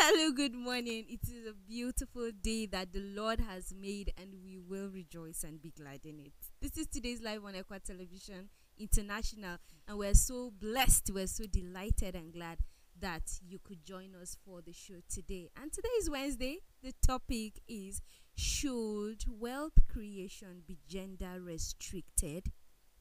Hello, good morning. It is a beautiful day that the Lord has made, and we will rejoice and be glad in it. This is today's live on Equa Television International, and we're so blessed, we're so delighted and glad that you could join us for the show today. And today is Wednesday. The topic is, should wealth creation be gender restricted?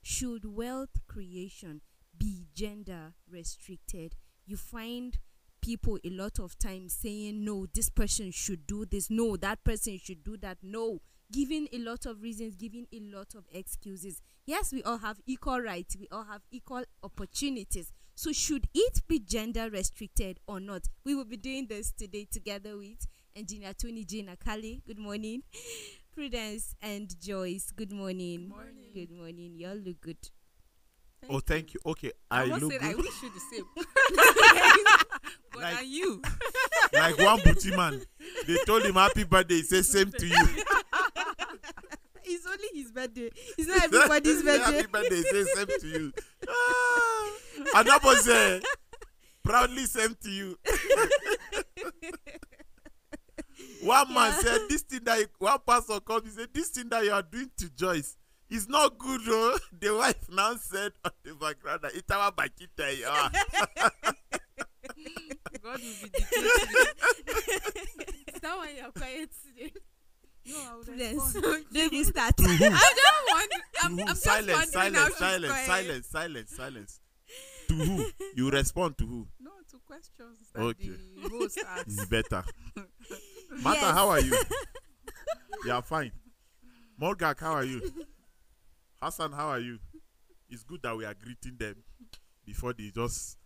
Should wealth creation be gender restricted? You find people a lot of times saying, no, this person should do this, no, that person should do that, no, giving a lot of reasons, giving a lot of excuses. Yes, we all have equal rights, we all have equal opportunities. So should it be gender restricted or not? We will be doing this today together with Engineer Tony J. Nakali. Good morning. Prudence and Joyce. Good morning. Good morning. Good morning. You all look good. Thank you. Okay, I look said I good. wish you the same. But Like- are you? Like one booty man. They told him happy birthday. He said same to you. It's only his birthday. It's not everybody's birthday. Happy birthday. He said same to you. And that was proudly same to you. One man said this thing one pastor called me, said this thing that you are doing to Joyce is not good. Oh. The wife now said on the background that it's our bakita. God will be dictating. Is that why you're quiet today? No, I would Yes. respond. Don't even start. To who? I don't want. I'm just Silence, wondering how silence, she's silence, quiet. silence. To who? You respond to who? No, to questions that Okay. the host It's asks. better. Martha, Yes. how are you? You are fine. Morgak, how are you? Hassan, how are you? It's good that we are greeting them before they just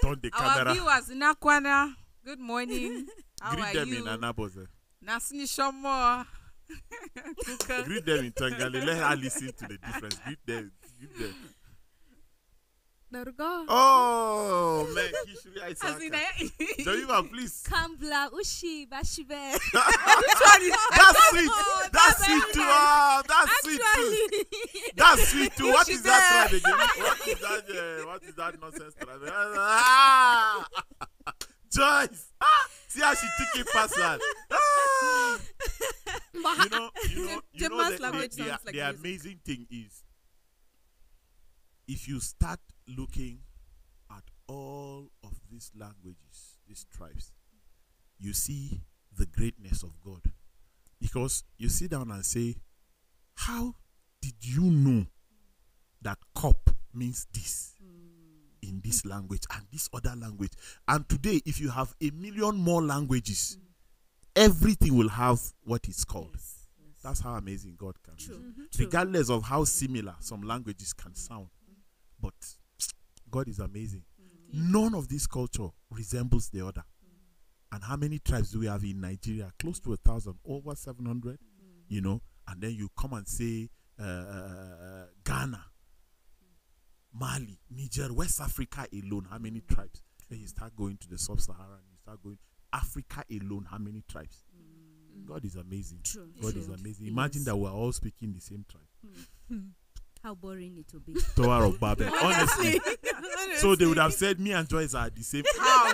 turn the Our camera. viewers in Akwana, good morning. How Greet are them you? in Anaboze. Nasni Shomo. Greet them in Tangali. Let her listen to the difference. Greet them. Nargo. Oh, man. Kishuri As in, Isaka. Jemima, please. Kambla Ushi Bashibe. That's sweet. That's sweet too. Oh, that's sweet too. That's sweet too. What is that tribe again? What is that nonsense tribe? Joyce. See how she took it personal. You know Jemma's language the sounds like music. amazing thing is, if you start looking at all of these languages, these tribes, you see the greatness of God. Because you sit down and say, how did you know that cup means this in this language and this other language? And today, if you have 1 million more languages, everything will have what it's called. Yes. That's how amazing God can be. True. Regardless of how similar some languages can sound. But God is amazing. None of this culture resembles the other. And how many tribes do we have in Nigeria? Close to 1,000, over 700, you know. And then you come and say Ghana, Mali, Niger, West Africa alone, how many tribes? Then you start going to the sub-Saharan, you start going Africa alone, how many tribes? God is amazing. True. God True. is amazing. Imagine Yes. that we're all speaking the same tribe. How boring it will be. Tower of Babel. Honestly. So they would have said me and Joyce are the same. How?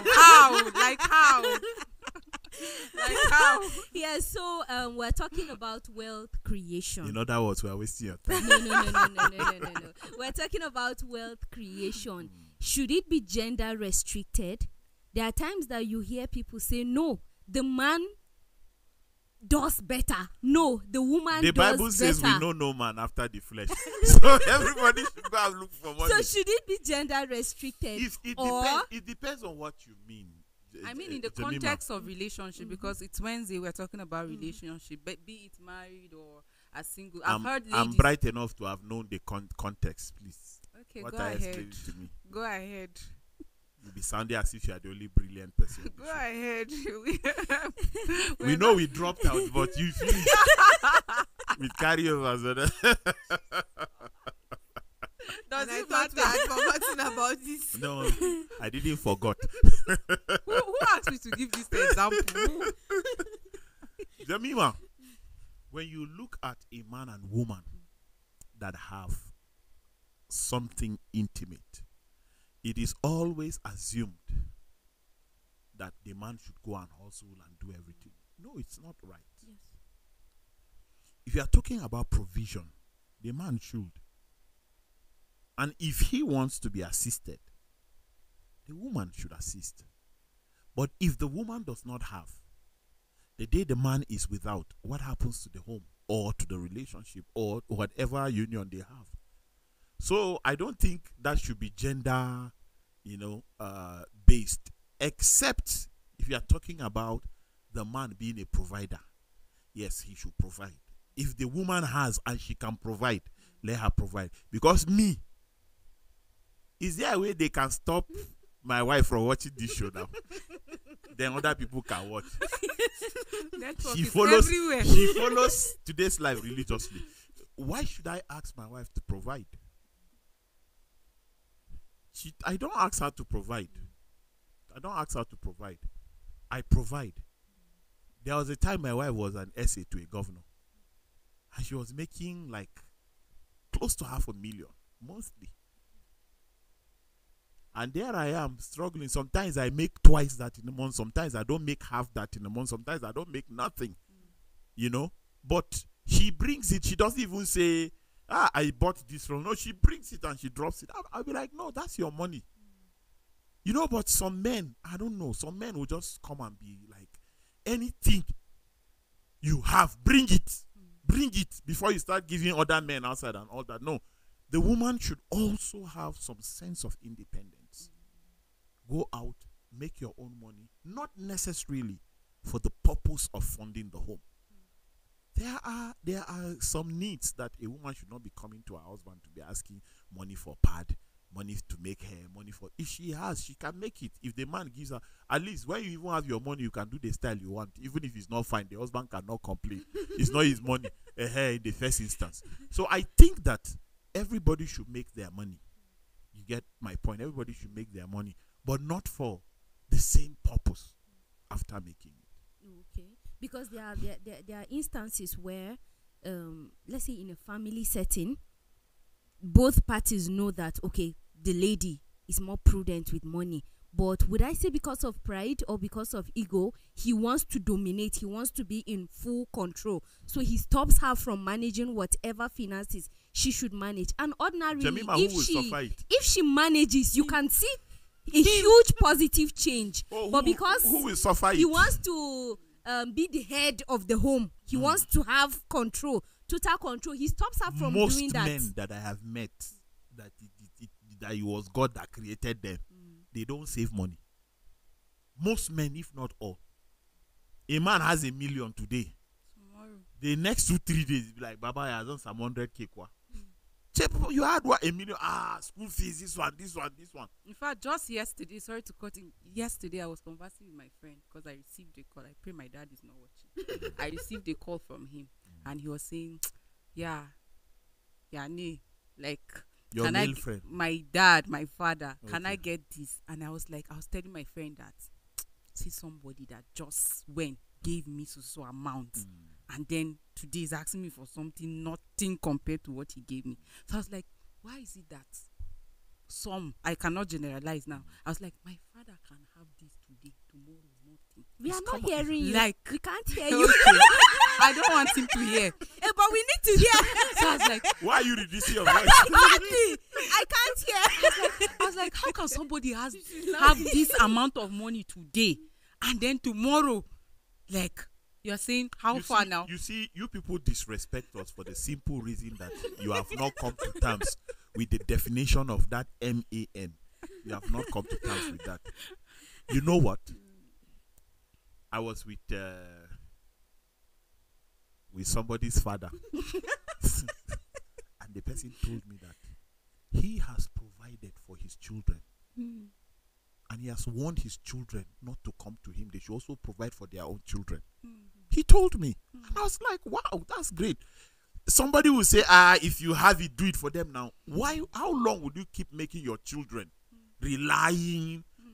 Like how? Like how? Yeah, so we're talking about wealth creation. In other words, we are wasting your time. No. We're talking about wealth creation. Should it be gender restricted? There are times that you hear people say, no, the man does better. No, the woman The does Bible says better. we know no man after the flesh. So everybody should go and look for money. So should it be gender restricted? It depends on what you mean. I mean, in the Jemima. context of relationship, because it's Wednesday, we're talking about relationship, but be it married or a single. I've heard ladies. I'm bright enough to have known the context, please. Okay, What go I ahead. explained to me. Go ahead. You'll be sounding as if you are the only brilliant person. on the Go show. ahead. We know we dropped out, but you finish. We carry over. So Does And I it thought we matter? had forgotten about this. no, I didn't forget. Who asked me to give this example? Jemima, when you look at a man and woman that have something intimate, it is always assumed that the man should go and hustle and do everything. No, it's not right. Yes. If you are talking about provision, the man should. And if he wants to be assisted, the woman should assist. But if the woman does not have, the day the man is without, what happens to the home or to the relationship or whatever union they have? So I don't think that should be gender, based, except if you are talking about the man being a provider. Yes, he should provide. If the woman has and she can provide, let her provide. Because is there a way they can stop my wife from watching this show now? Then other people can watch. She follows everywhere. She follows today's life religiously. Why should I ask my wife to provide? I don't ask her to provide. I provide. There was a time my wife was an essay to a governor, and she was making like close to $500,000 monthly. And there I am struggling. Sometimes I make twice that in a month. Sometimes I don't make half that in a month. Sometimes I don't make nothing. But she brings it. She doesn't even say, I bought this from. No, she brings it and she drops it. I'll be like, no, that's your money. But some men, I don't know. Some men will just come and be like, anything you have, bring it. Bring it before you start giving other men outside and all that. No. The woman should also have some sense of independence. Go out, make your own money, not necessarily for the purpose of funding the home. There are some needs that a woman should not be coming to her husband to be asking money for pad, money to make hair, money for. If she has, she can make it. If the man gives her, at least when you even have your money, you can do the style you want. Even if it's not fine, the husband cannot complain. It's not his money in the first instance. So I think that everybody should make their money. You get my point? Everybody should make their money, but not for the same purpose after making it. Okay. Because there are instances where, let's say in a family setting, both parties know that, okay, the lady is more prudent with money. But would I say because of pride or because of ego, he wants to dominate, he wants to be in full control. So he stops her from managing whatever finances she should manage. And ordinarily, Jemima, if she manages, you can see a huge positive change. But because who will suffer he it? wants to be the head of the home, he wants to have control, total control. He stops her from doing that. Most men that I have met, that it was God that created them, they don't save money. Most men, if not all. A man has $1 million today. Tomorrow. The next 2-3 days, be like, Baba, I have done some 100K. You had what? $1 million. School fees, this one. In fact, just yesterday, sorry to cut in. Yesterday, I was conversing with my friend because I received a call. I pray my dad is not watching. I received a call from him, and he was saying, like, your male friend. My dad, my father, Okay. can I get this? And I was telling my friend that, see somebody that just gave me so amount. And then today is asking me for something, nothing compared to what he gave me. So I was like, why is it that I cannot generalize now. I was like, my father can have this today, tomorrow, nothing. We are not hearing you. Like, we can't hear you. Okay. I don't want him to hear. But we need to hear. So I was like, why are you reducing your voice? Exactly. I can't hear. I was like, how can somebody have this amount of money today and then tomorrow, like, you're saying far now? You see, you people disrespect us for the simple reason that you have not come to terms with the definition of that MAN. You have not come to terms with that. You know what? I was with somebody's father. And the person told me that he has provided for his children. And he has warned his children not to come to him. They should also provide for their own children. He told me. And I was like, wow, that's great. Somebody will say, if you have it, do it for them now. Why? How long would you keep making your children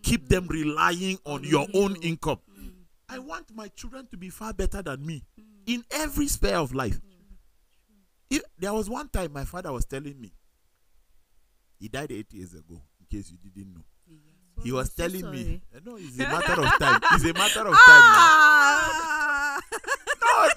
keep them relying on your own income? I want my children to be far better than me in every sphere of life. There was one time my father was telling me, he died 8 years ago, in case you didn't know. He was so telling me, sorry. no, it's a matter of time. It's a matter of time now. Ah!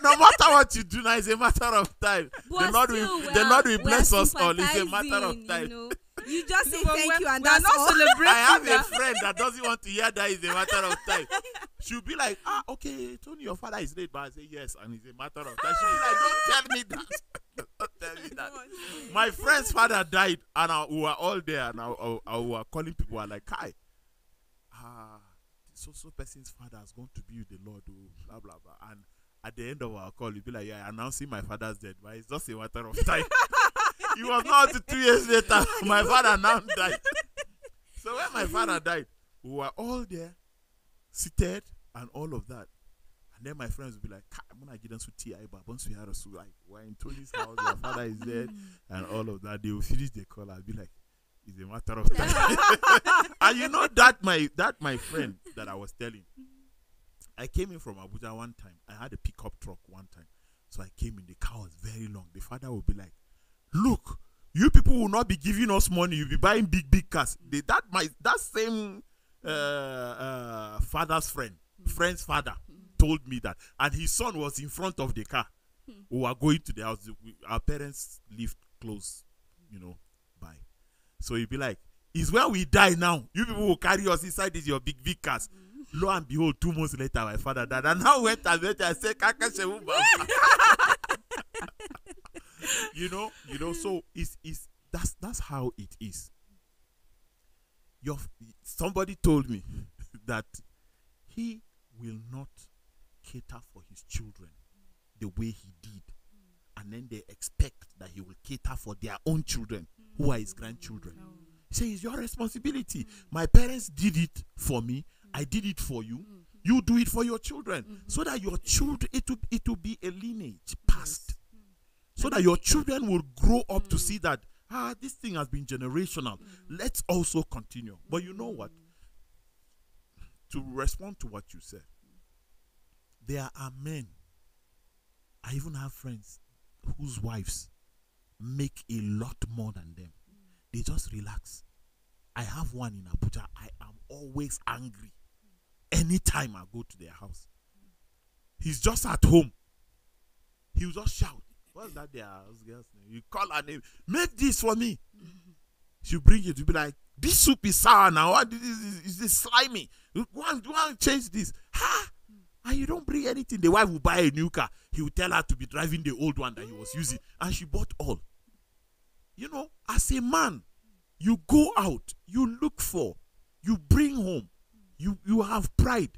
No matter what you do now, it's a matter of time. But The Lord still, will, the Lord will bless us all. It's a sympathizing, matter of time. You know. You just say But thank you and we are that's not all. celebrating I have a that. friend that doesn't want to hear that it's a matter of time. She'll be like, okay, Tony, your father is late, but I say yes, and it's a matter of time. She'll be like, don't tell me that. Don't tell me that. My friend's father died, and we were all there, and I were calling people. I like, Kai, so person's father has gone to be with the Lord, blah blah blah. And at the end of our call, you'll be like, yeah, announcing my father's death, but it's just a matter of time. It was not 2 years later. My father now died. So when my father died, we were all there, seated, and all of that. And then my friends would be like, I'm gonna get them to TI, but once we had us, like, we're in Tony's house, your father is dead, and all of that. They will finish the call. I'll be like, it's a matter of time. And you know that my friend that I was telling, I came in from Abuja one time. I had a pickup truck one time. So I came in, the car was very long. The father would be like, look, you people will not be giving us money. You'll be buying big cars. That same father's friend's father told me that. And his son was in front of the car. We were going to the house. Our parents lived close, by. So he'd be like, it's where we die now. You people will carry us inside these your big cars. Lo and behold, 2 months later, my father died. And now went and said, Kaka Shehu Baba. So that's how it is. Somebody told me that he will not cater for his children the way he did, and then they expect that he will cater for their own children who are his grandchildren. He says, it's your responsibility. My parents did it for me. I did it for you. You do it for your children, so that your children, it will be a lineage passed, so that your children will grow up to see that this thing has been generational. Let's also continue. But you know what? To respond to what you said, there are men. I even have friends whose wives make a lot more than them. They just relax. I have one in Abuja. I am always angry anytime I go to their house. He's just at home. He'll just shout. What's that their house girl's name? You call her name. Make this for me. She'll bring it. You'll be like, this soup is sour now. What is this slimy? You want to change this? And you don't bring anything. The wife will buy a new car. He will tell her to be driving the old one that he was using. And she bought all. As a man, you go out, you look for, you bring home, you have pride.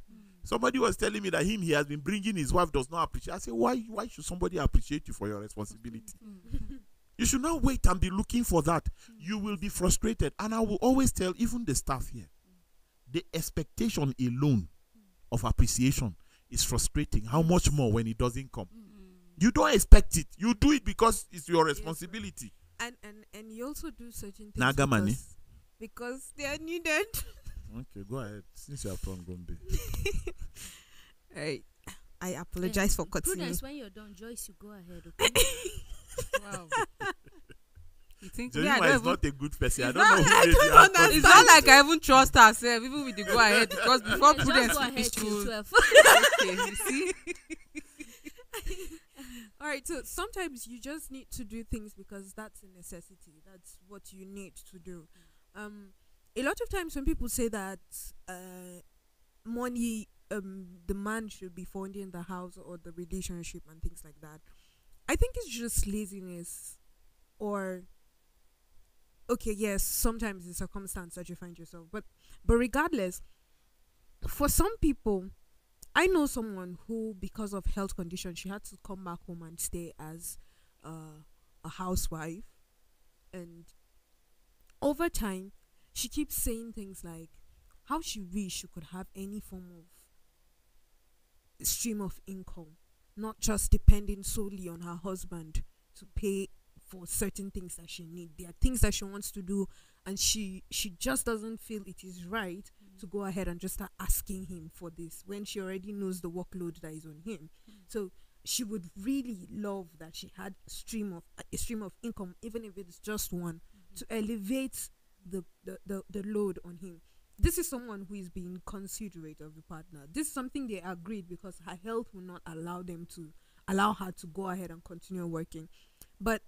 Somebody was telling me that he has been bringing, his wife does not appreciate. I say, why should somebody appreciate you for your responsibility? You should not wait and be looking for that. You will be frustrated. And I will always tell even the staff here, the expectation alone of appreciation is frustrating. How much more when it doesn't come? You don't expect it. You do it because it's your responsibility. And you also do certain things Nagamani. because they are needed. Okay, go ahead. Since you are from Gombe. Right. I apologize for cutting you. Prudence, when you're done, Joyce, you go ahead, okay? Wow. You think Jemima is not a good person. I It's don't know not- who I made don't you understand. happen. it's not like I even trust herself, even with the go ahead, because before Yes, Prudence just go ahead finished till to 12. okay, you see. All right, so sometimes you just need to do things because that's a necessity. That's what you need to do. A lot of times when people say that money, the man should be funding the house or the relationship and things like that, I think it's just laziness, or okay, yes, sometimes the circumstance that you find yourself, but regardless, for some people, I know someone who, because of health conditions, she had to come back home and stay as a housewife. And over time, she keeps saying things like how she wish she could have any form of stream of income, not just depending solely on her husband to pay for certain things that she needs. There are things that she wants to do, and she just doesn't feel it is right to go ahead and just start asking him for this when she already knows the workload that is on him. So she would really love that she had a stream of income, even if it's just one, to elevate the load on him. this is someone who is being considerate of the partner. This is something they agreed because her health will not allow her to go ahead and continue working. But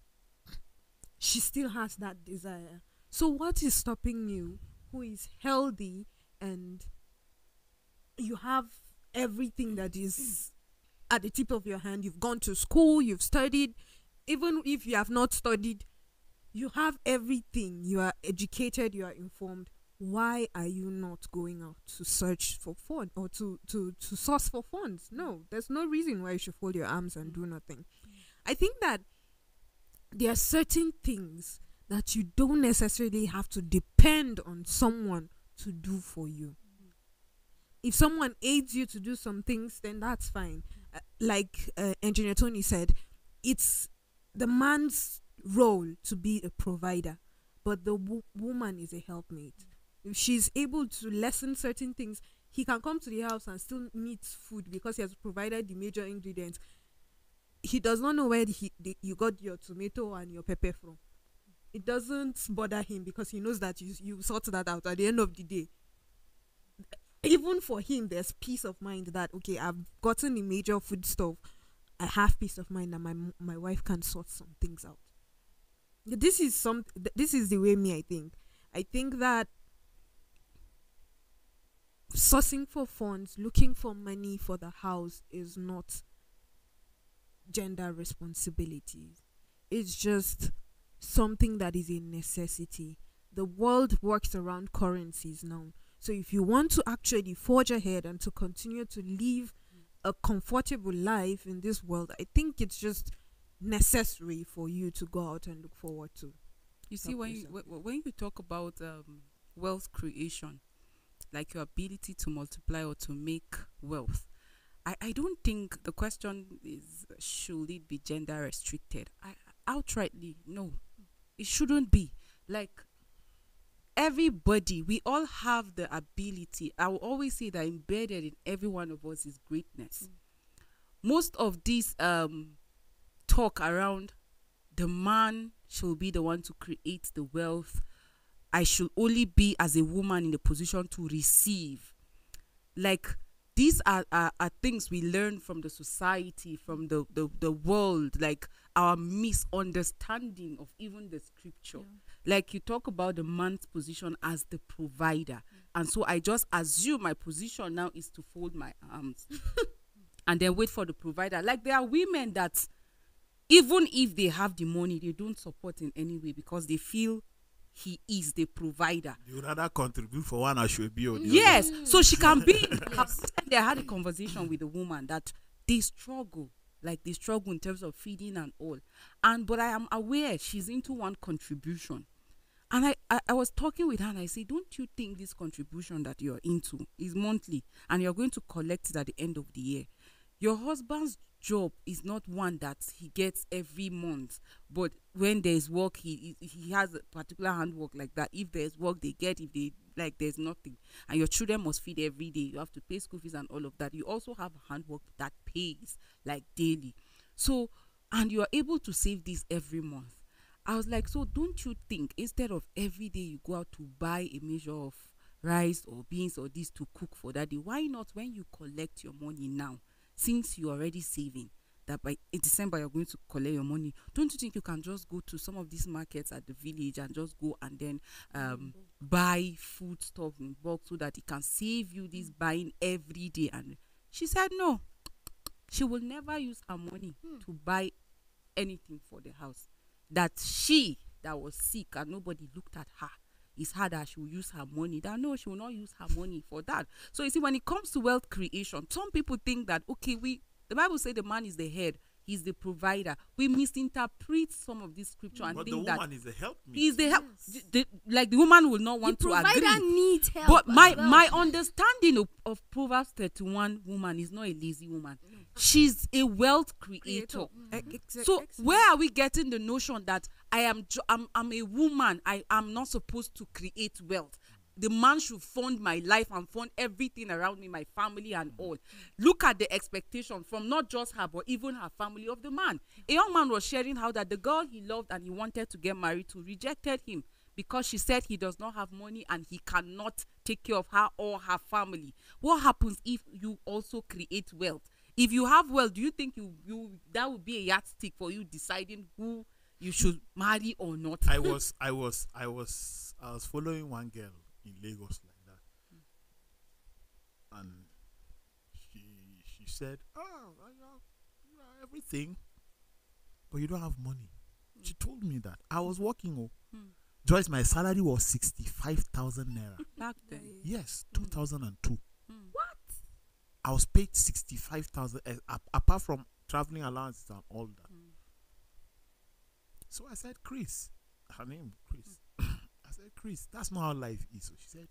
she still has that desire. So what is stopping you, who is healthy and you have everything that is at the tip of your hand? You've gone to school, you've studied. Even if you have not studied, you have everything. You are educated, you are informed. Why are you not going out to search for funds or to source for funds? No, there's no reason why you should fold your arms and do nothing. I think that there are certain things that you don't necessarily have to depend on someone to do for you. If someone aids you to do some things, then that's fine. Like Engineer Tony said, it's the man's role to be a provider, but the woman is a helpmate. If she's able to lessen certain things, he can come to the house and still meet food because he has provided the major ingredients. He does not know where you got your tomato and your pepper from. It doesn't bother him because he knows that you sort that out at the end of the day. Even for him, there's peace of mind that, okay, I've gotten the major food stuff. I have peace of mind that my wife can sort some things out. This is the way I think. I think that sourcing for funds, looking for money for the house is not gender responsibilities. It's just something that is a necessity. The world works around currencies now. So if you want to actually forge ahead and to continue to live a comfortable life in this world, I think it's just necessary for you to go out and look forward to. You see, when you talk about wealth creation, like your ability to multiply or to make wealth, I don't think the question is, should it be gender restricted? Outrightly, no. It shouldn't be. Like, everybody, we all have the ability. I will always say that embedded in every one of us is greatness. Most of this talk around the man should be the one to create the wealth, I should only be as a woman in the position to receive. Like, these are things we learn from the society, from the world, like our misunderstanding of even the scripture. Yeah. Like, you talk about the man's position as the provider. And so I just assume my position now is to fold my arms and then wait for the provider. Like, there are women that even if they have the money, they don't support in any way because they feel he is the provider. You rather contribute for one, I should be on the yes, other. so she can be. They had a conversation with a woman that they struggle, like they struggle in terms of feeding and all. But I am aware she's into one contribution. And I was talking with her and I said, don't you think this contribution that you're into is monthly and you're going to collect it at the end of the year? Your husband's job is not one that he gets every month, but when there's work, he has a particular handwork like that. If there's work, they get. If they like, there's nothing, and your children must feed every day. You have to pay school fees and all of that. You also have a handwork that pays like daily. So, and you are able to save this every month. I was like, so don't you think instead of every day you go out to buy a measure of rice or beans or this to cook for that day, why not when you collect your money now? Since you're already saving, that by December you're going to collect your money, don't you think you can just go to some of these markets at the village and just go and then buy food stuff in bulk so that it can save you this buying every day? And she said no, she will never use her money to buy anything for the house. That she that was sick and nobody looked at her, it's her that she will use her money. That no, she will not use her money for that. So you see, when it comes to wealth creation, some people think that, okay, the Bible says the man is the head, he's the provider. We misinterpret some of this scripture and but think the that woman is the helpmeet. he's the help. Like, the woman will not want to agree. The provider needs help. But my understanding of Proverbs 31 woman is not a lazy woman. She's a wealth creator. So where are we getting the notion that I'm a woman, I am not supposed to create wealth? The man should fund my life and fund everything around me, my family and all. Look at the expectation from not just her, but even her family of the man. A young man was sharing how that the girl he loved and he wanted to get married to rejected him because she said he does not have money and he cannot take care of her or her family. What happens if you also create wealth? If you have wealth, do you think you that would be a yardstick for you deciding who you should marry or not? I was following one girl in Lagos like that, and she said, "Oh, you know everything, but you don't have money." She told me that. I was working. Joyce, my salary was 65,000 naira. Back then. Yes, 2002. What? I was paid 65,000 apart from traveling allowances and all that. So I said, Chris, her name Chris. I said, Chris, that's not how life is. So she said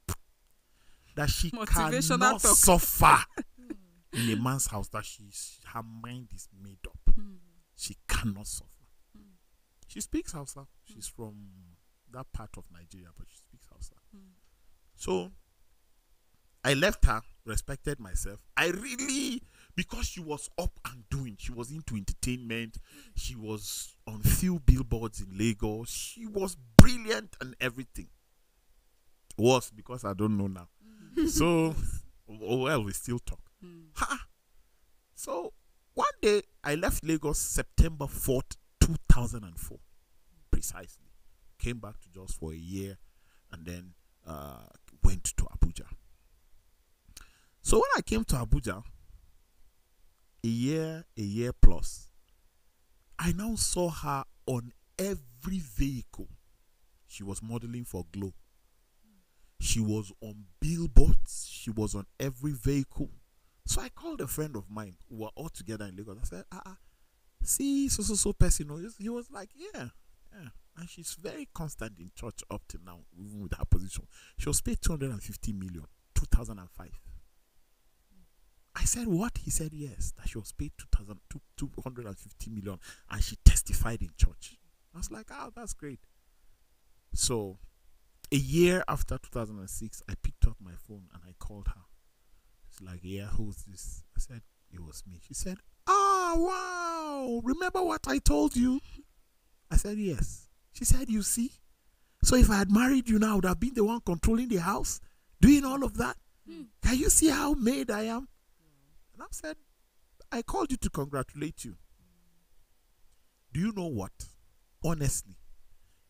that she Motivational cannot talk. suffer in a man's house, that her mind is made up. She cannot suffer. She speaks Hausa. She's from that part of Nigeria, but she speaks Hausa. So I left her, respected myself. I really, because she was up and doing, she was into entertainment. She was on few billboards in Lagos. She was brilliant and everything. Was, because I don't know now. So, well, we still talk. So one day I left Lagos September 4th, 2004, precisely. Came back to Jos for a year and then went to Abuja. So when I came to Abuja, a year plus, I now saw her on every vehicle. She was modeling for Glow. She was on billboards. She was on every vehicle. So I called a friend of mine who were all together in Lagos. I said, see, so person. He was like, yeah. And she's very constant in church up to now, even with her position. She was paid 250 million, 2005. I said, what? He said, yes, that she was paid 250 million and she testified in church. I was like, that's great. So a year after 2006, I picked up my phone and I called her. She's like, yeah, who's this? I said, it was me. She said, wow, remember what I told you? I said, yes. She said, you see? So if I had married you now, I would have been the one controlling the house, doing all of that. Can you see how made I am? And I said, I called you to congratulate you. Do you know what? Honestly,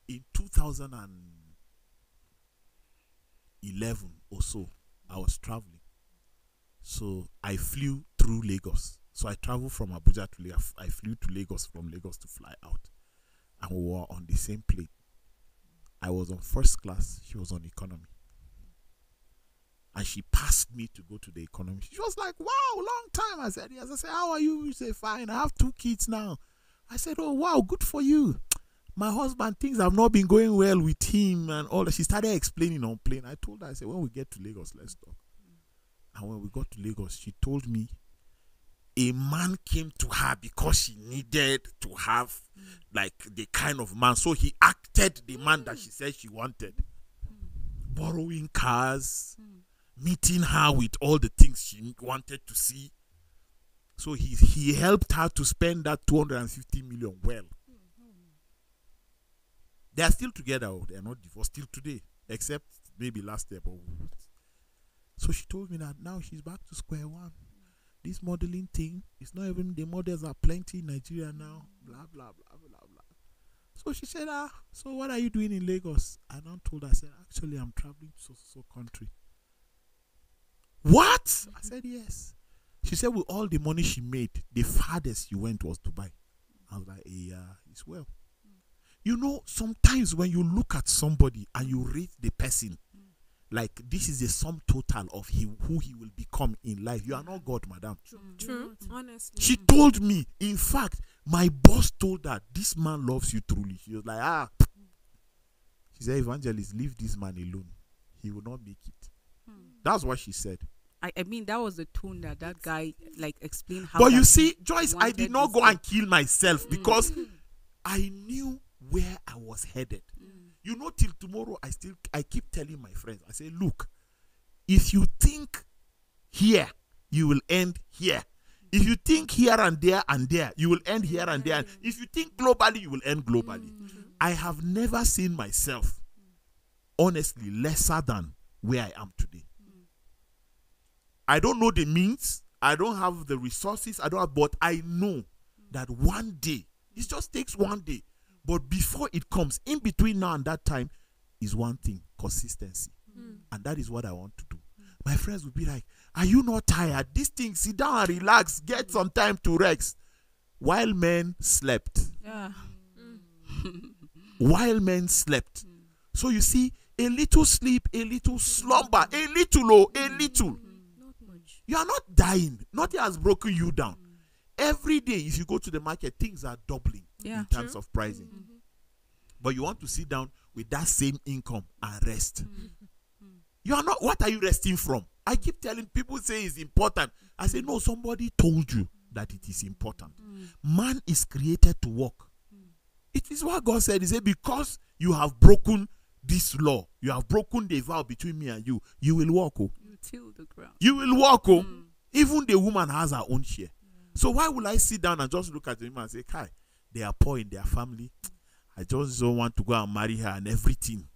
in 2011 or so, I was traveling. So I flew through Lagos. So I traveled from Abuja to Lagos. I flew to Lagos, from Lagos to fly out. And we were on the same plane. I was on first class. She was on economy. And she passed me to go to the economy. She was like, wow, long time. I said, yes. I said, how are you? She said, fine. I have 2 kids now. I said, oh, wow, good for you. My husband, things have not been going well with him and all that. She started explaining on plane. I told her, I said, when we get to Lagos, let's talk. And when we got to Lagos, she told me a man came to her because she needed to have like the kind of man. So he acted the man that she said she wanted. Borrowing cars, meeting her with all the things she wanted to see. So he helped her to spend that 250 million well. They are still together. They are not divorced till today, except maybe last year. So she told me that now she's back to square one. This modeling thing, it's not even, the models are plenty in Nigeria now. Blah, blah, blah, blah, blah. So she said, so what are you doing in Lagos? I now told her, I said, actually, I'm traveling to so country. What? I said, yes. She said, with all the money she made, the farthest she went was Dubai. I was like, yeah, it's well. You know, sometimes when you look at somebody and you rate the person, like this is a sum total of who he will become in life. You are not God, madam. True. Honestly. She told me, in fact, my boss told her, this man loves you truly. She was like, She said, Evangelist, leave this man alone. He will not make it. That's what she said. I mean, that was the tone that guy like explained how. But you see, Joyce, I did not go and kill myself because I knew where I was headed. You know, till tomorrow, I keep telling my friends, I say, look, if you think here, you will end here. If you think here and there, you will end here and there. If you think globally, you will end globally. I have never seen myself honestly lesser than where I am today. I don't know the means, I don't have the resources, but I know that one day, it just takes one day. But before it comes, in between now and that time, is one thing: consistency. And that is what I want to do. My friends will be like, are you not tired? This thing, sit down and relax, get some time to rest. While men slept. Yeah. While men slept. So you see, a little sleep, a little slumber, a little, a little. Not much. You are not dying. Nothing has broken you down. Every day, if you go to the market, things are doubling in terms of pricing. But you want to sit down with that same income and rest. You are not. What are you resting from? I keep telling people, say it's important. I say, no, somebody told you that it is important. Man is created to work. It is what God said. He said, because you have broken this law, you have broken the vow between me and you, you will walk. Oh. You till the ground. You will walk. Oh. Even the woman has her own share. So why will I sit down and just look at the woman and say, Kai, they are poor in their family. I just don't want to go and marry her and everything.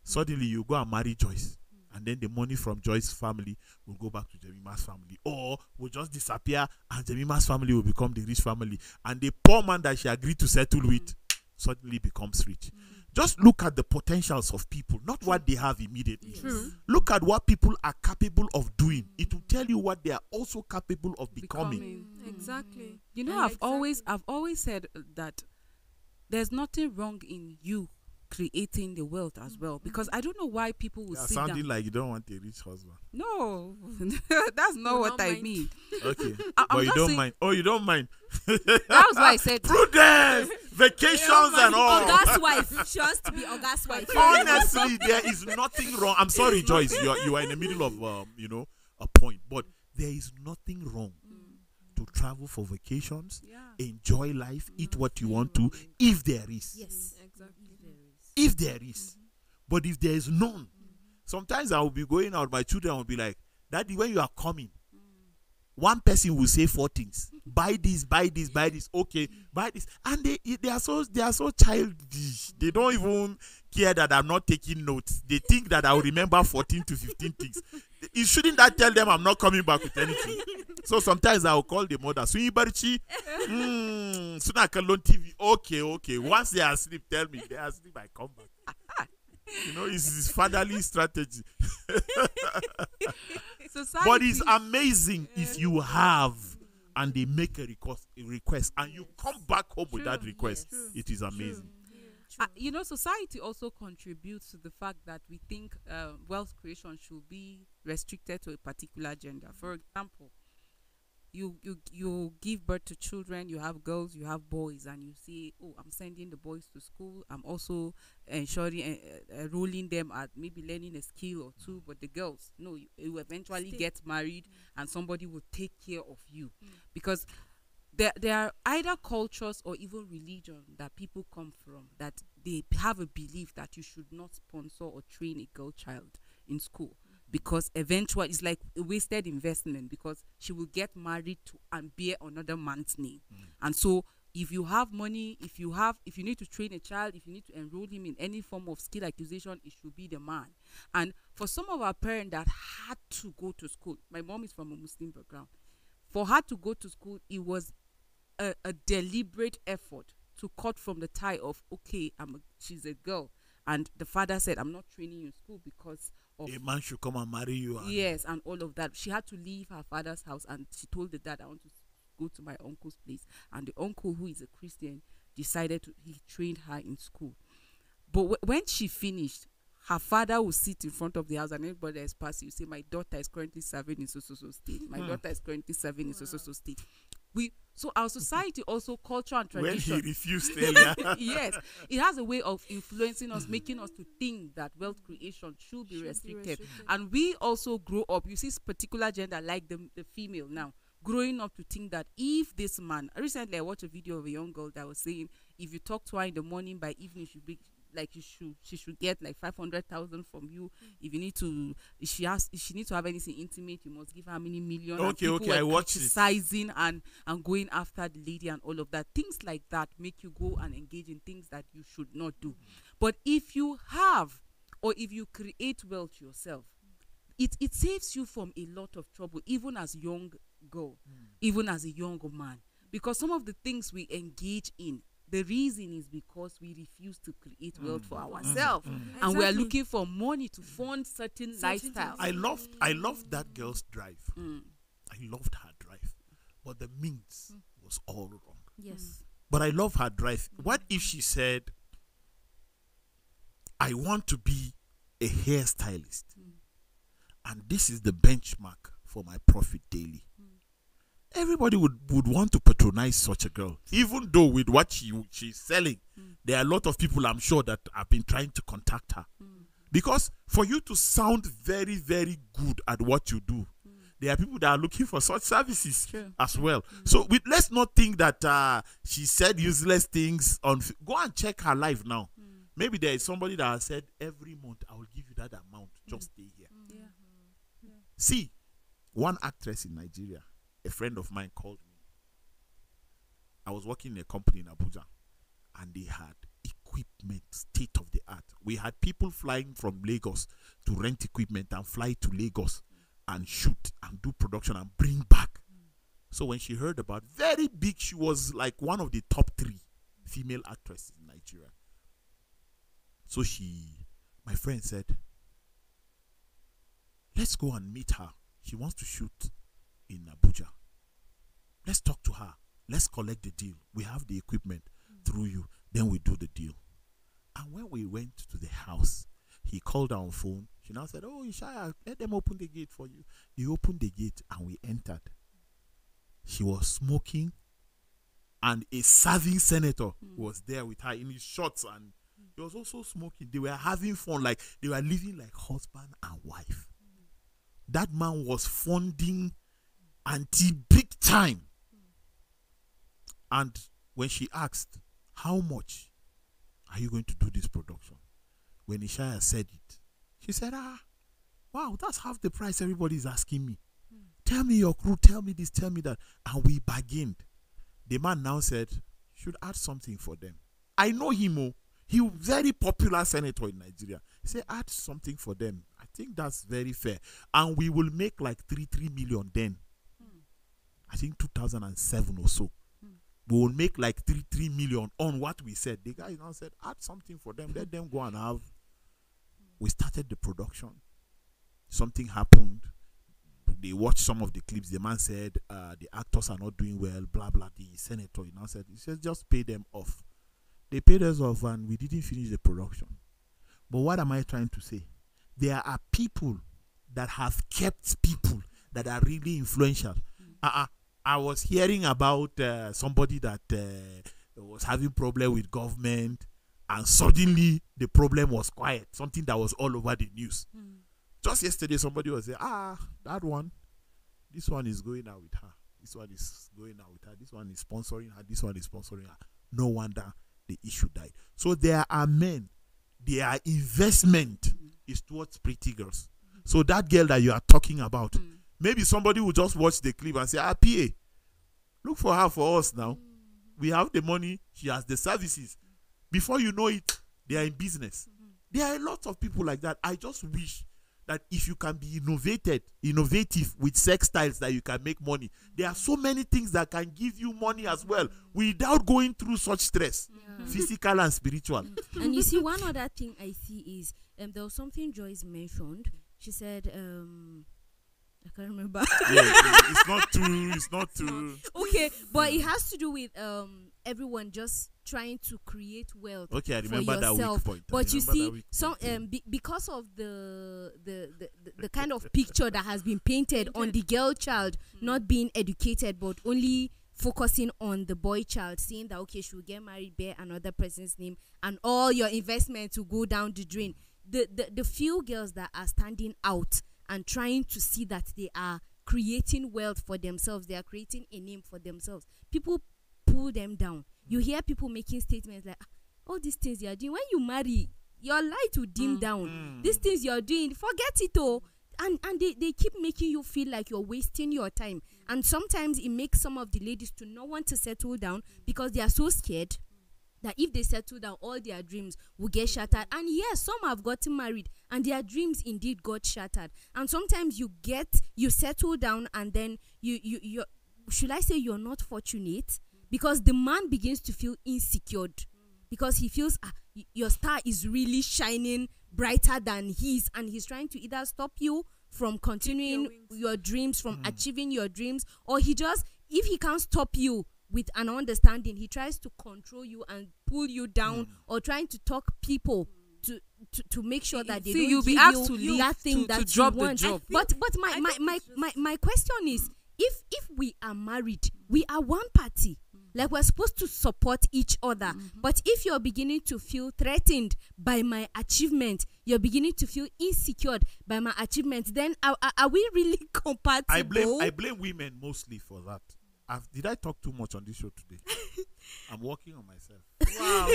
Suddenly you go and marry Joyce. And then the money from Joyce's family will go back to Jemima's family. Or will just disappear and Jemima's family will become the rich family. And the poor man that she agreed to settle with suddenly becomes rich. Just look at the potentials of people, not what they have immediately. Look at what people are capable of doing. It will tell you what they are also capable of becoming. Exactly. You know, I've always said that there's nothing wrong in you creating the wealth as well, because I don't know why people will sit sounding down. like you don't want a rich husband. No, that's not what I mean. Okay, I'm but you just don't saying- mind. Oh, you don't mind. That was why I said Prudence, vacations and all. August wife. She wants to be August wife. Honestly, there is nothing wrong. I'm sorry, Joyce. You are in the middle of a point, but there is nothing wrong to travel for vacations, enjoy life, eat what you want to, if there is. Yes. Exactly. If there is. But if there is none, sometimes I will be going out, my children will be like, Daddy, when you are coming, one person will say 4 things. Buy this, buy this, buy this. Okay, buy this. And they are so childish. They don't even care that I'm not taking notes. They think that I will remember 14 to 15 things. Shouldn't that tell them I'm not coming back with anything? So sometimes I will call the mother. Swingy Barichi, soon I can learn TV. Okay. Once they are asleep, tell me. They are asleep, I come back. You know, it's fatherly strategy. society. But it's amazing if you have and they make a request and you come back home with that request. Yes. It is amazing. You know, society also contributes to the fact that we think wealth creation should be restricted to a particular gender. For example, you give birth to children, you have girls, you have boys, and you say, oh, I'm sending the boys to school, I'm also ensuring enrolling them at maybe learning a skill or two. But the girls, no, you eventually get married and somebody will take care of you. Because there are either cultures or even religion that people come from that they have a belief that you should not sponsor or train a girl child in school, because eventually it's like a wasted investment, because she will get married to and bear another man's name. And so if you have money, if you need to train a child, if you need to enroll him in any form of skill acquisition, it should be the man. And for some of our parents that had to go to school, my mom is from a Muslim background, for her to go to school, it was a deliberate effort to cut from the tie of, okay, she's a girl, and the father said, I'm not training you in school because of A man should come and marry you. yes, and all of that. She had to leave her father's house, and she told the dad, I want to go to my uncle's place. And the uncle, who is a Christian, he trained her in school. But when she finished, her father will sit in front of the house, and anybody that is passing, you say, my daughter is currently serving in so state. My daughter is currently serving in so state. So our society also, culture and tradition. When he refused earlier. Yes, it has a way of influencing us, making us to think that wealth creation should be restricted. And we also grow up, you see particular gender like the female now, growing up to think that if this man, recently I watched a video of a young girl that was saying, if you talk to her in the morning, by evening she should get like 500,000 from you. If you need to, if she needs to have anything intimate, you must give her how many million. Okay, I watched criticizing and going after the lady and all of that. Things like that make you go and engage in things that you should not do. But if you have or if you create wealth yourself, it saves you from a lot of trouble, even as a young girl, even as a young man. Because some of the things we engage in, the reason is because we refuse to create wealth for ourselves. And we are looking for money to fund certain lifestyles. I loved that girl's drive. I loved her drive. But the means was all wrong. Yes. But I love her drive. What if she said, I want to be a hairstylist, and this is the benchmark for my profit daily? Everybody would want to patronize such a girl, even though with what she's selling, there are a lot of people, I'm sure, that have been trying to contact her. Because for you to sound very, very good at what you do, there are people that are looking for such services as well. So let's not think that she said useless things. Go and check her life now. Maybe there is somebody that has said, every month I will give you that amount. Just stay here. See, one actress in Nigeria, a friend of mine called me. I was working in a company in Abuja, and they had equipment, state of the art. We had people flying from Lagos to rent equipment and fly to Lagos and shoot and do production and bring back. So when she heard about, very big, she was like one of the top 3 female actresses in Nigeria. So my friend said, let's go and meet her. She wants to shoot in Abuja. Let's talk to her. Let's collect the deal. We have the equipment through you. Then we do the deal. And when we went to the house, he called her on phone. She now said, oh, Ishaya, let them open the gate for you. They opened the gate and we entered. She was smoking, and a serving senator was there with her in his shorts, and he was also smoking. They were having fun, like they were living like husband and wife. That man was funding Auntie big time. And when she asked, how much are you going to do this production? When Ishaya said it, she said, wow, that's half the price everybody is asking me. Tell me your crew, tell me this, tell me that. And we bargained. The man now said, should add something for them. I know him. He was very popular senator in Nigeria. He said, add something for them. I think that's very fair. And we will make like 3 million then. I think 2007 or so. We will make like 3 million on what we said. The guy now said, add something for them. Let them go and have. We started the production. Something happened. They watched some of the clips. The man said, the actors are not doing well, blah, blah. The senator now said, he said, just pay them off. They paid us off and we didn't finish the production. But what am I trying to say? There are people that have kept people that are really influential. I was hearing about somebody that was having problem with government, and suddenly the problem was quiet. Something that was all over the news. Just yesterday, somebody was saying, that one, this one is going out with her. This one is going out with her. This one is sponsoring her. This one is sponsoring her. No wonder the issue died. So there are men, their investment is towards pretty girls. So that girl that you are talking about, maybe somebody will just watch the clip and say, PA, look for her for us now. We have the money. She has the services. Before you know it, they are in business. There are a lot of people like that. I just wish that if you can be innovative with sex styles, that you can make money. There are so many things that can give you money as well without going through such stress, physical and spiritual. And you see, one other thing I see is there was something Joyce mentioned. She said, I can't remember. It's not too. Okay, but it has to do with everyone just trying to create wealth. Okay, I remember that weak point. But you see, because of the kind of picture that has been painted on the girl child not being educated, but only focusing on the boy child, saying that okay, she will get married, bear another person's name, and all your investments will go down the drain. The few girls that are standing out and trying to see that they are creating wealth for themselves, they are creating a name for themselves, people pull them down. You hear people making statements like, all these things you are doing, when you marry, your light will dim down. These things you are doing, forget it all. And they keep making you feel like you're wasting your time. And sometimes it makes some of the ladies to not want to settle down because they are so scared that if they settle down, all their dreams will get shattered. And yes, some have gotten married and their dreams indeed got shattered. And sometimes you settle down, and then you should I say you're not fortunate, because the man begins to feel insecure, because he feels your star is really shining brighter than his, and he's trying to either stop you from continuing your dreams, from achieving your dreams, or if he can't stop you with an understanding, he tries to control you and pull you down, or trying to talk people to make sure that they don't you'll be give asked you to leave, that thing that drop you the want. job. But my question is, if we are married, we are one party. Like, we're supposed to support each other. But if you're beginning to feel threatened by my achievement, you're beginning to feel insecure by my achievements, then are we really compatible? I blame women mostly for that. Did I talk too much on this show today? I'm working on myself. Wow.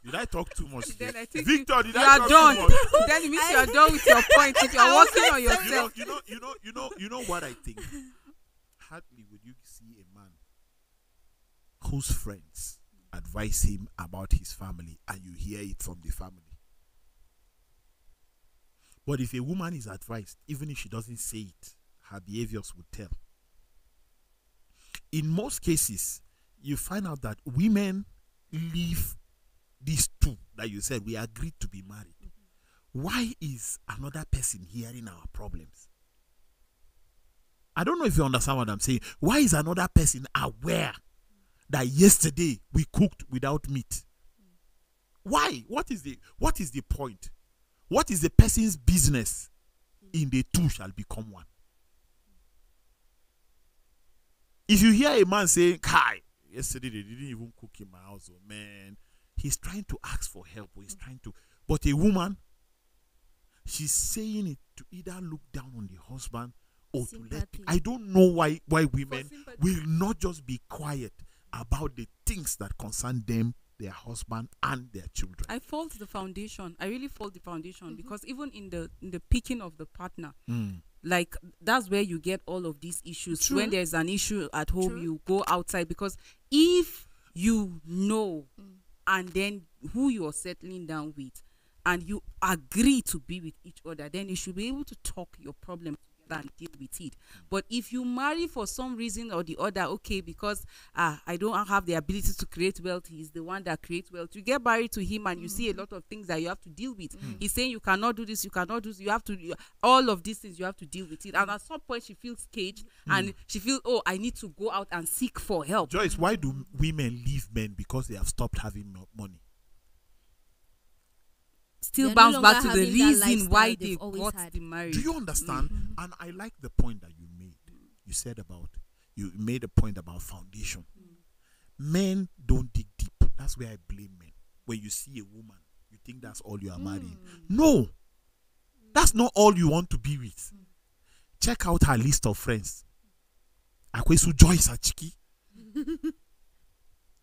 Did I talk too much today? Then I think Victor, did you I are talk done. too much? Then it means you are done with your point. If you're working on yourself. You know what I think? Hardly would you see a man whose friends advise him about his family and you hear it from the family. But if a woman is advised, even if she doesn't say it, her behaviors would tell. In most cases, you find out that women leave these two that you said, we agreed to be married. Why is another person hearing our problems? I don't know if you understand what I'm saying. Why is another person aware that yesterday we cooked without meat? Why? What is the point? What is the person's business in the two shall become one? If you hear a man saying, Kai, yesterday they didn't even cook in my house, oh man, he's trying to ask for help, or he's trying to, but a woman, she's saying it to either look down on the husband or to let. I don't know why women will not just be quiet about the things that concern them, their husband, and their children. I fault the foundation. I really fault the foundation, because even in the picking of the partner, like, that's where you get all of these issues. True. When there's an issue at home, True. You go outside, because if you know and then who you're settling down with, and you agree to be with each other, then you should be able to talk your problem and deal with it. But if you marry for some reason or the other, okay, because I don't have the ability to create wealth, he's the one that creates wealth, you get married to him and you see a lot of things that you have to deal with. He's saying you cannot do this, you cannot do this, you have to, all of these things you have to deal with it. And at some point she feels caged and she feels, oh, I need to go out and seek for help. Joyce, why do women leave men? Because they have stopped having money. Still bounce back to the reason why they got the marriage. Do you understand? And I like the point that you made. You made a point about foundation. Men don't dig deep. That's where I blame men. When you see a woman, you think that's all you are marrying. No, that's not all you want to be with. Check out her list of friends. Akwesu Joyce Achiki.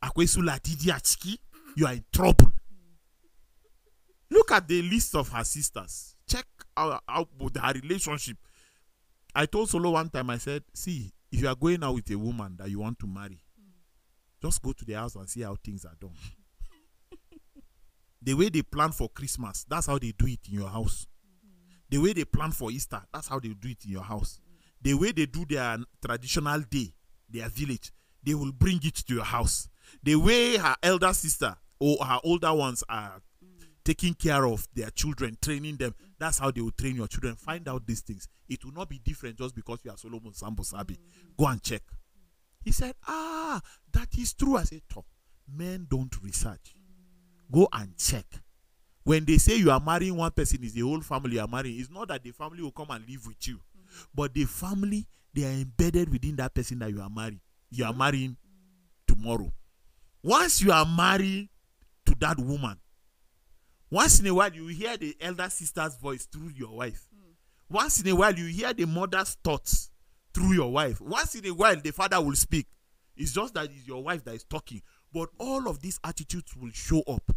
Akwesu Latidi Achiki. You are in trouble. Look at the list of her sisters. Check out her relationship. I told Solo one time, I said, see, if you are going out with a woman that you want to marry, just go to the house and see how things are done. The way they plan for Christmas, that's how they do it in your house. The way they plan for Easter, that's how they do it in your house. The way they do their traditional day, their village, they will bring it to your house. The way her elder sister or her older ones are taking care of their children, training them, that's how they will train your children. Find out these things. It will not be different just because you are Solomon Sambo Sabi. Go and check. He said, that is true. I said, top. Men don't research. Go and check. When they say you are marrying one person, is the whole family you are marrying. It's not that the family will come and live with you. But the family, they are embedded within that person that you are marrying. You are marrying tomorrow. Once you are married to that woman, once in a while you hear the elder sister's voice through your wife. Once in a while you hear the mother's thoughts through your wife. Once in a while the father will speak. It's just that it's your wife that is talking. But all of these attitudes will show up.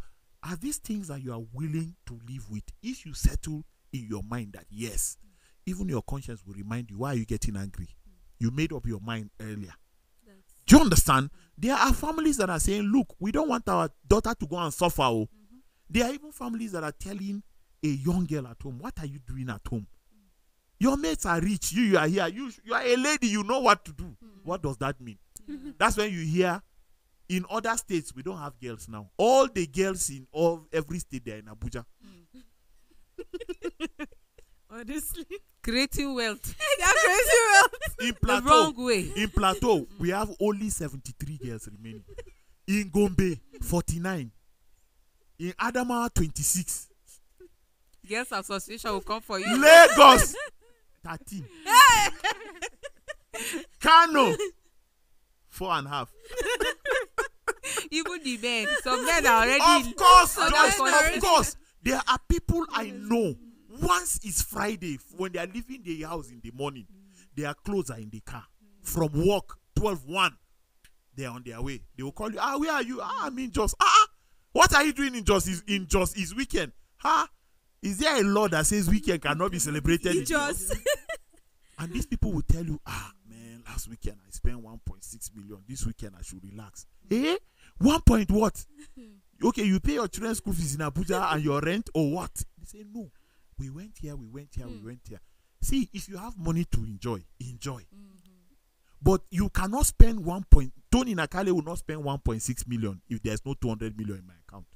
Are these things that you are willing to live with? If you settle in your mind that yes, even your conscience will remind you, why are you getting angry? You made up your mind earlier. Do you understand? There are families that are saying, look, we don't want our daughter to go and suffer. There are even families that are telling a young girl at home, what are you doing at home? Your mates are rich. You are here. You are a lady. You know what to do. What does that mean? That's when you hear in other states we don't have girls now. All the girls in every state, they're in Abuja. Honestly, Creating wealth they're crazy. Well, In the Plateau, wrong way. in Plateau, we have only 73 girls remaining. In Gombe, 49. In Adamawa, 26. Girls Association will come for you. Lagos, 13. Kano, 4.5. Even the men. Some men are already. Of course, So Joyce, that's of course. There are people I know. Once it's Friday, when they are leaving their house in the morning, their clothes are in the car. From work, 12:01, they are on their way. They will call you. Where are you? I'm in Jos. What are you doing in Jos? In Jos is weekend. Is there a law that says weekend cannot be celebrated in Jos? And these people will tell you, man, last weekend I spent 1.6 million. This weekend I should relax. 1 point what? Okay, you pay your children's school fees in Abuja and your rent or what? They say, no. We went here, we went here. See, if you have money to enjoy. But you cannot spend Tony Nakale will not spend 1.6 million if there's no 200 million in my account.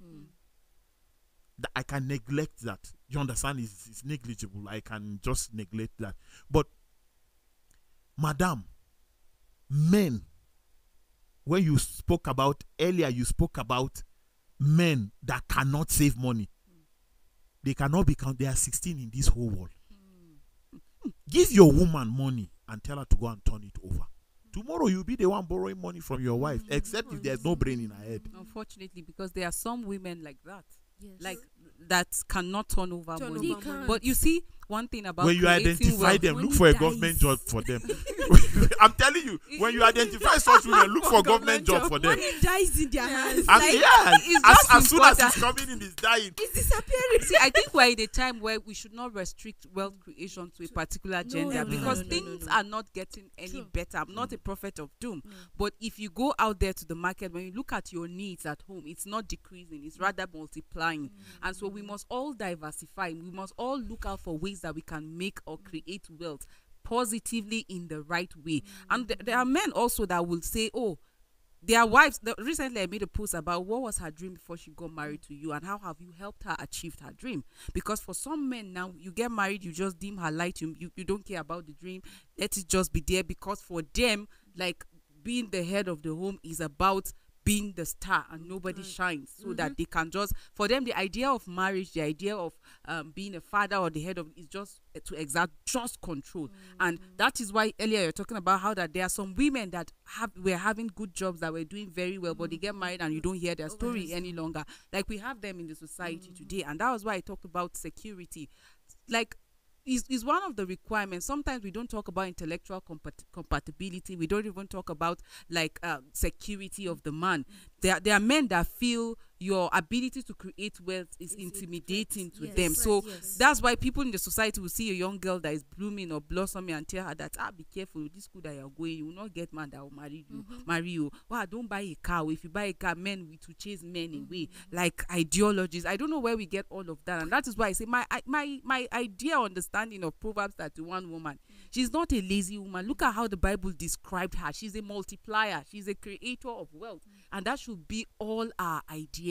I can neglect that. You understand? It's negligible. I can just neglect that. But, madam, men, when you spoke about earlier, you spoke about men that cannot save money. They cannot be counted. They are 16 in this whole world. Give your woman money and tell her to go and turn it over. Tomorrow you'll be the one borrowing money from your wife, except if there's no brain in her head. Unfortunately, because there are some women like that. Yes. Like that cannot turn over Turn money. over money. But you see, one thing about When you creating identify wealth, them, when look he for a dies. government job for them. I'm telling you, when you identify such women, look for government job for them. Money dies in their hands. And it's as just soon as important. it's coming in, it's dying. It's disappearing. See, I think we're in a time where we should not restrict wealth creation to a particular gender because things are not getting any True. better. I'm not a prophet of doom, but if you go out there to the market, when you look at your needs at home, it's not decreasing, it's rather multiplying. And so we must all diversify. We must all look out for ways that we can make or create wealth positively in the right way. And there are men also that will say, oh, their wives. Recently, I made a post about what was her dream before she got married to you, and how have you helped her achieve her dream? Because for some men now, you get married, you just dim her light. You don't care about the dream. Let it just be there. Because for them, like being the head of the home is about being the star and nobody shines, so that they can just, for them, the idea of marriage, the idea of being a father or the head of is just to exert just control. And that is why earlier you're talking about how that there are some women that were having good jobs, that were doing very well, but they get married and you don't hear their story any longer. Like we have them in the society today. And that was why I talked about security. Like, is one of the requirements. Sometimes we don't talk about intellectual compatibility. We don't even talk about like security of the man. There are men that feel your ability to create wealth is intimidating to them. So that's why people in the society will see a young girl that is blooming or blossoming and tell her that, be careful with this school that you're going. You will not get man that will marry you. Wow, don't buy a car. If you buy a car, men will to chase men away. Like ideologies. I don't know where we get all of that. And that is why I say my idea understanding of Proverbs 31 woman, she's not a lazy woman. Look at how the Bible described her. She's a multiplier. She's a creator of wealth. And that should be all our ideas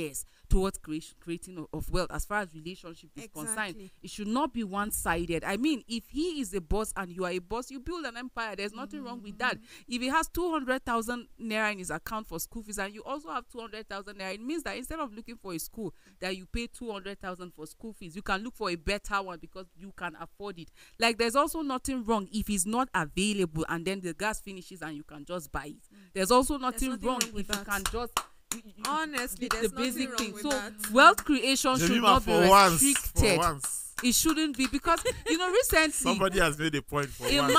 towards creating of wealth as far as relationship is concerned. It should not be one-sided. I mean, if he is a boss and you are a boss, you build an empire. There's nothing wrong with that. If he has 200,000 naira in his account for school fees and you also have 200,000 naira, it means that instead of looking for a school that you pay 200,000 for school fees, you can look for a better one because you can afford it. Like, there's also nothing wrong if it's not available and then the gas finishes and you can just buy it. There's also nothing wrong if you can just Honestly, the there's basic nothing thing. wrong So with that. wealth creation should not be restricted. For once. It shouldn't be, because recently Somebody has made a point for a once.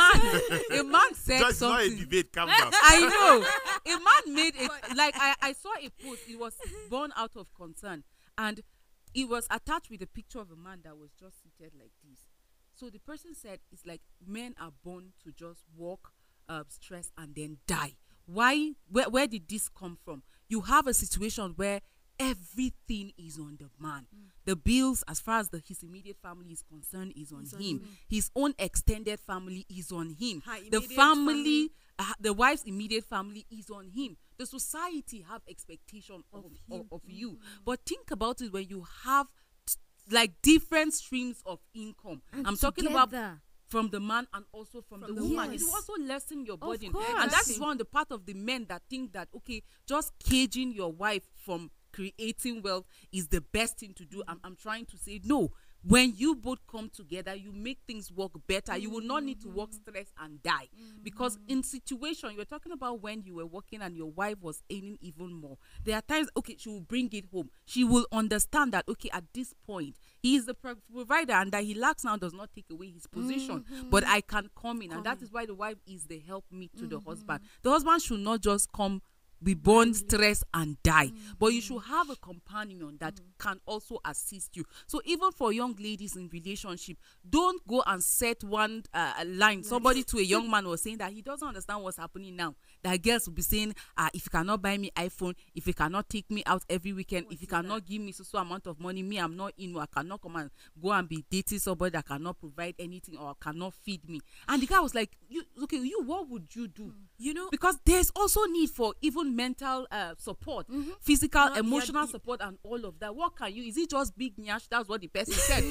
a man said Just not a something. debate, calm down. I know. A man made it, like I saw a post. It was born out of concern, and it was attached with a picture of a man that was just seated like this. So the person said, it's like men are born to just walk, stress, and then die. Why? Where did this come from? You have a situation where everything is on the man. The bills, as far as his immediate family is concerned, is on him. His own extended family is on him. The family, the wife's immediate family is on him. The society have expectation of you. But think about it when you have like different streams of income. And I'm talking about together. from the man and also from the woman. It Yes. will also lessen your burden. course. And that is one of the part of the men that think that, okay, just caging your wife from creating wealth is the best thing to do. I'm trying to say, no. When you both come together, you make things work better. You will not need to work, stress, and die. Because in situation, you're talking about when you were working and your wife was earning even more. There are times, okay, she will bring it home. She will understand that, okay, at this point, he is the provider, and that he lacks now does not take away his position. But I can come in, and that is why the wife is the helpmeet to the husband. The husband should not just come, be born, stress, and die. But you should have a companion that can also assist you. So even for young ladies in relationship, don't go and set one line. Somebody to a young man was saying that he doesn't understand what's happening now. That girls will be saying, if you cannot buy me iPhone, if you cannot take me out every weekend, if you cannot give me so amount of money, me, I'm not in, or I cannot come and go and be dating somebody that cannot provide anything or cannot feed me. And the guy was like, what would you do? You know, Because there's also need for even mental support, physical, emotional support, and all of that. What can you? Is it just big nyash? That's what the person said.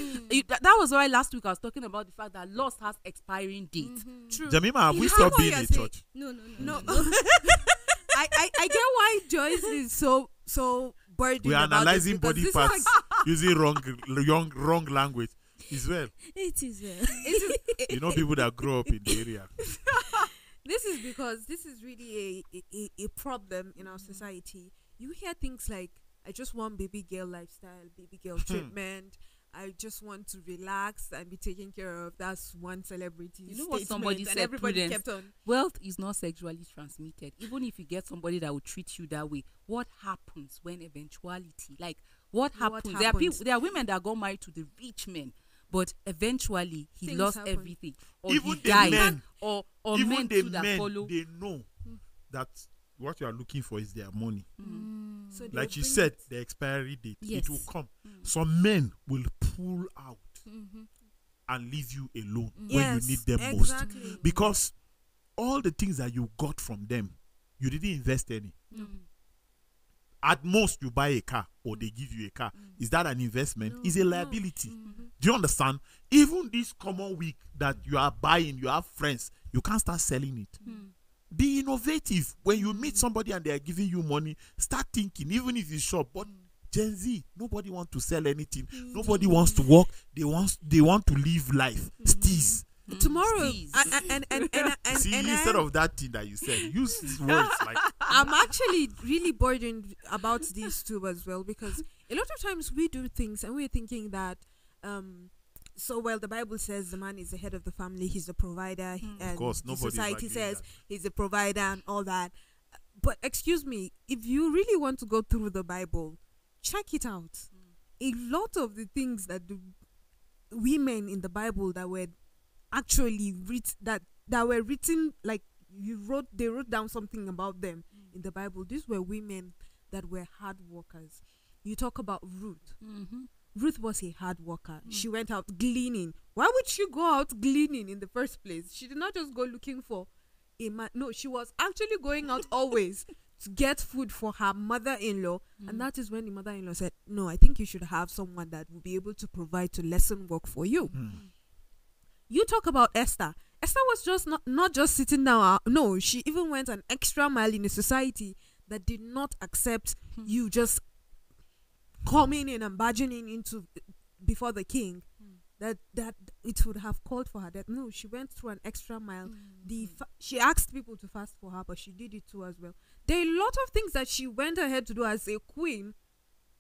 That was why last week I was talking about the fact that lust has expiring date. true. Jemima, have we You stopped what being you're a saying. church? No. I get why Joyce is so burdened. We are about this, analyzing because body this parts is like- using wrong language. Is well. It is You know people that grow up in the area. This is because this is really a problem in our society. You hear things like, I just want baby girl lifestyle, baby girl treatment. I just want to relax and be taken care of. That's one celebrity. You know what statement, somebody and said, everybody Prudence? kept on. Wealth is not sexually transmitted. Even if you get somebody that will treat you that way, what happens when eventuality? Like, what happens? There are people, there are women that got married to the rich men, but eventually he Things lost happen. everything, or Even he the died, men, or Even men the too that men, follow. they know that what you are looking for is their money. So they'll Like you bring said, it. the expiry date, Yes. it will come. Some men will pull out and leave you alone when Yes, you need them most. exactly. Because all the things that you got from them, you didn't invest any. At most, you buy a car or they give you a car. Is that an investment? It's a liability. Do you understand? Even this common week that you are buying, you have friends, you can't start selling it. Be innovative. When you meet somebody and they are giving you money, start thinking, even if it's short. But Gen Z, nobody wants to sell anything. Nobody wants to work. They want to live life. Steez. Tomorrow, Please. and See, and instead I- of that thing that you said, use these words like I'm actually really burdened about these two as well, because a lot of times we do things and we're thinking that the Bible says the man is the head of the family, he's the provider, and course, the nobody's society arguing says that. he's a provider and all that. But excuse me, if you really want to go through the Bible, check it out. A lot of the things that the women in the Bible that were actually that were written, like they wrote down something about them in the Bible. These were women that were hard workers. You talk about Ruth. Ruth was a hard worker. She went out gleaning. Why would she go out gleaning in the first place? She did not just go looking for a man. No, she was actually going out always to get food for her mother-in-law. And that is when the mother-in-law said, no, I think you should have someone that will be able to provide to lessen work for you. You talk about Esther. Esther was just not just sitting down. No, she even went an extra mile in a society that did not accept you just coming in and barging into before the king. That it would have called for her death. No, she went through an extra mile. She asked people to fast for her, but she did it too as well. There are a lot of things that she went ahead to do as a queen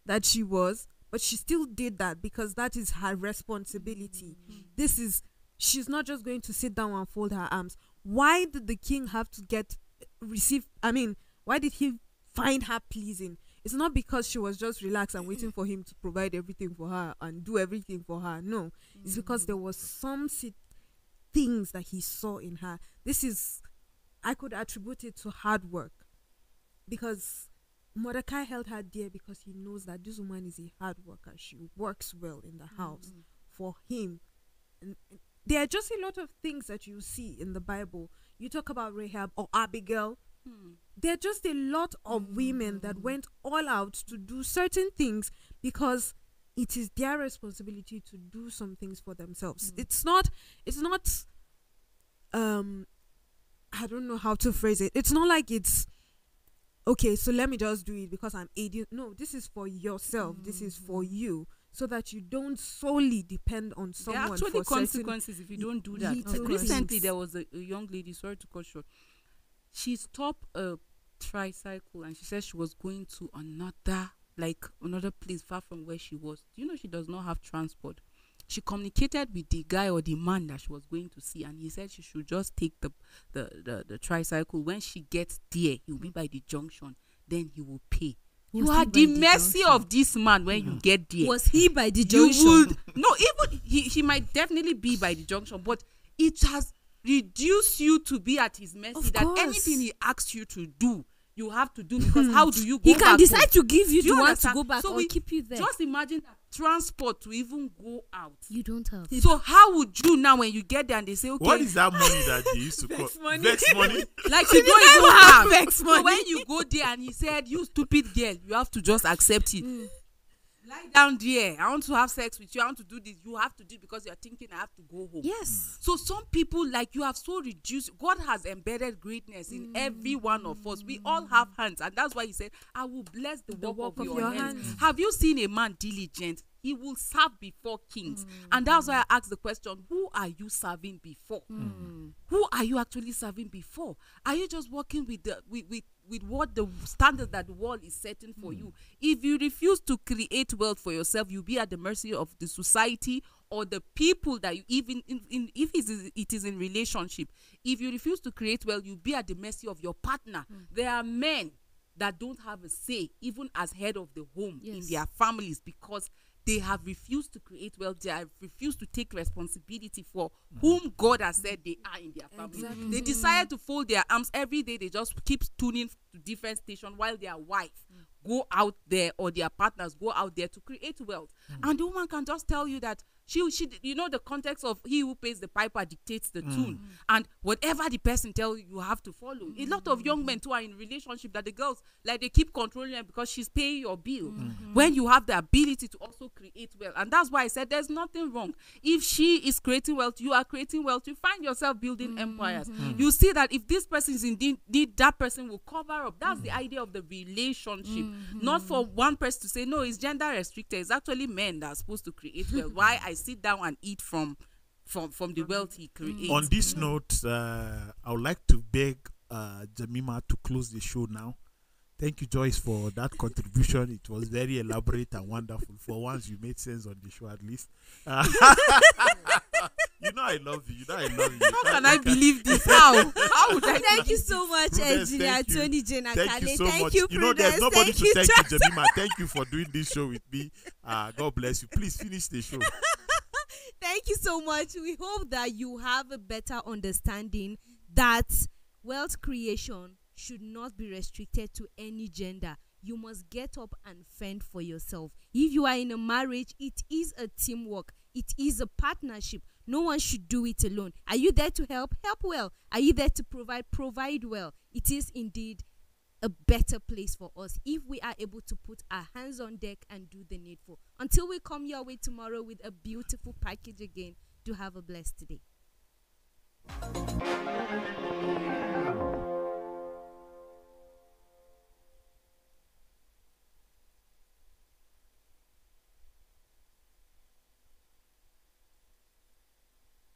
that she was, but she still did that because that is her responsibility. She's not just going to sit down and fold her arms. Why did the king have to why did he find her pleasing? It's not because she was just relaxed and waiting for him to provide everything for her and do everything for her. No, it's because there was some things that he saw in her. I could attribute it to hard work, because Mordecai held her dear because he knows that this woman is a hard worker. She works well in the house for him. And there are just a lot of things that you see in the Bible. You talk about Rahab or Abigail. There are just a lot of women that went all out to do certain things because it is their responsibility to do some things for themselves. It's not I don't know how to phrase it. It's not like it's okay, so let me just do it because I'm aiding. No, this is for yourself. This is for you, so that you don't solely depend on There someone. are actually for certain consequences if you don't do that. little Recently, things. there was a young lady, sorry to cut short. She stopped a tricycle and she said she was going to another place far from where she was. Do you know she does not have transport? She communicated with the guy or the man that she was going to see, and he said she should just take the tricycle. When she gets there, he will be by the junction. Then he will pay. Was You he are by the the mercy junction? of this man when you get there. Was he by the You junction? would no, even he might definitely be by the junction, but it has reduced you to be at his mercy. Of That course. anything he asks you to do, you have to do, because how do you go He back can home? decide to give you Do you the one to understand? go back So or we keep you there. Just imagine that transport to even go out. You don't have. So how would you now when you get there and they say, okay, What is that money that they used to call Vex money. Vex money? like you don't even have Vex So money. when you go there and he said, you stupid girl, you have to just accept it. Lie down there. I want to have sex with you. I want to do this. You have to do it because you're thinking I have to go home. Yes. So some people, like you, have so reduced. God has embedded greatness in every one of us. We all have hands, and that's why He said, "I will bless the work of your hands." Have you seen a man diligent? He will serve before kings, and that's why I asked the question: who are you serving before? Who are you actually serving before? Are you just working with the with what the standard that the world is setting for you? If you refuse to create wealth for yourself, you'll be at the mercy of the society or the people that you even if it is in relationship. If you refuse to create wealth, you'll be at the mercy of your partner. There are men that don't have a say even as head of the home in Yes. their families because they have refused to create wealth. They have refused to take responsibility for whom God has said they are in their family. Exactly. They decided to fold their arms every day. They just keep tuning to different stations while their wife go out there or their partners go out there to create wealth. And the woman can just tell you that she you know the context of he who pays the piper dictates the tune, and whatever the person tells you, you have to follow. A lot of young men too are in relationship that the girls like they keep controlling them because she's paying your bill when you have the ability to also create wealth. And that's why I said there's nothing wrong if she is creating wealth, you are creating wealth, you find yourself building empires. You see that if this person is in need, that person will cover up. That's the idea of the relationship, not for one person to say no, it's gender restricted. It's actually men that are supposed to create wealth. Why I sit down and eat from the wealth he creates. On this note, I would like to beg Jemima to close the show now. Thank you, Joyce, for that contribution. It was very elaborate and wonderful. For once, you made sense on the show at least. You know I love you. You know I love you. How can I believe this? How would I? Thank you so much, Prudence, Engineer thank you. Tony Jane Thank Akale. you so Thank much. you, You know, there's Prudence. nobody Thank to you, thank Joyce. you, Jemima. Thank you for doing this show with me. God bless you. Please finish the show. Thank you so much. We hope that you have a better understanding that wealth creation should not be restricted to any gender. You must get up and fend for yourself. If you are in a marriage, it is a teamwork. It is a partnership. No one should do it alone. Are you there to help? Help well. Are you there to provide? Provide well. It is indeed a better place for us if we are able to put our hands on deck and do the needful. Until we come your way tomorrow with a beautiful package again, do have a blessed day.